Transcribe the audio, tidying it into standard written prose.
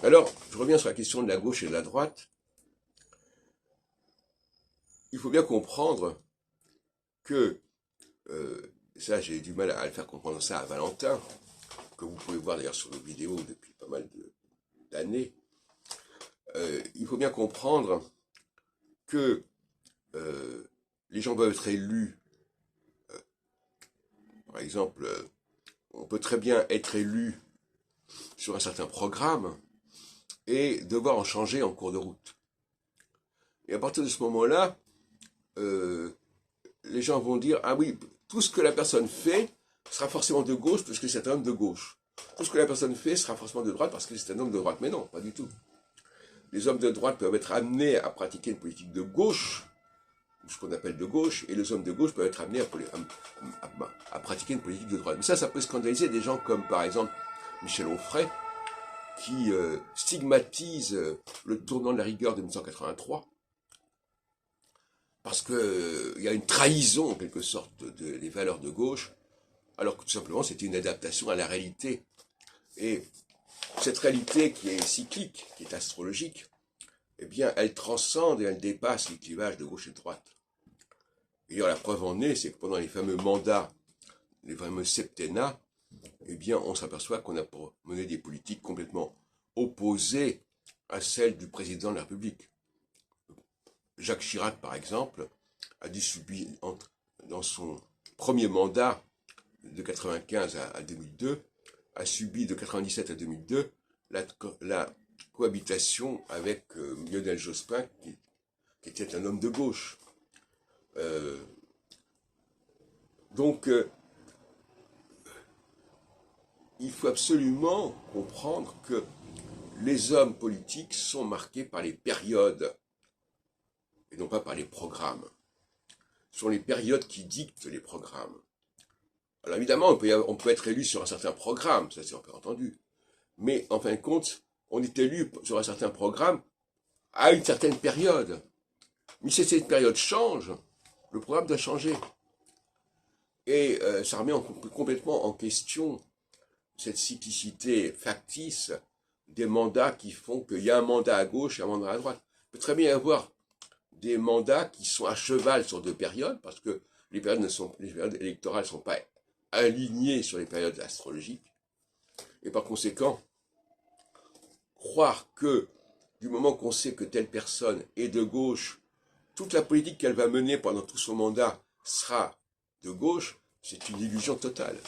Alors, je reviens sur la question de la gauche et de la droite. Il faut bien comprendre que, ça j'ai du mal à le faire comprendre ça à Valentin, que vous pouvez voir d'ailleurs sur nos vidéos depuis pas mal d'années. Il faut bien comprendre que les gens doivent être élus. Par exemple, on peut très bien être élu sur un certain programme et devoir en changer en cours de route. Et à partir de ce moment-là, les gens vont dire, ah oui, tout ce que la personne fait sera forcément de gauche parce que c'est un homme de gauche. Tout ce que la personne fait sera forcément de droite parce que c'est un homme de droite. Mais non, pas du tout. Les hommes de droite peuvent être amenés à pratiquer une politique de gauche, ce qu'on appelle de gauche, et les hommes de gauche peuvent être amenés à pratiquer une politique de droite. Mais ça peut scandaliser des gens comme, par exemple, Michel Onfray, qui stigmatise le tournant de la rigueur de 1983, parce qu'il y a une trahison, en quelque sorte, des valeurs de gauche, alors que tout simplement c'était une adaptation à la réalité. Et cette réalité qui est cyclique, qui est astrologique, eh bien, elle transcende et elle dépasse les clivages de gauche et de droite. Et la preuve en est, c'est que pendant les fameux mandats, les fameux septennats, eh bien, on s'aperçoit qu'on a mené des politiques complètement opposées à celles du président de la République. Jacques Chirac, par exemple, a dû subir, dans son premier mandat, de 1995 à 2002, a subi de 1997 à 2002 la cohabitation avec Lionel Jospin, qui était un homme de gauche. Donc, il faut absolument comprendre que les hommes politiques sont marqués par les périodes, et non pas par les programmes. Ce sont les périodes qui dictent les programmes. Alors évidemment, on peut être élu sur un certain programme, ça c'est entendu. Mais en fin de compte, on est élu sur un certain programme à une certaine période. Mais si cette période change, le programme doit changer. Et ça remet complètement en question cette cyclicité factice des mandats qui font qu'il y a un mandat à gauche et un mandat à droite. Il peut très bien y avoir des mandats qui sont à cheval sur deux périodes, parce que les périodes électorales ne sont pas alignées sur les périodes astrologiques. Et par conséquent, croire que du moment qu'on sait que telle personne est de gauche, toute la politique qu'elle va mener pendant tout son mandat sera de gauche, c'est une illusion totale.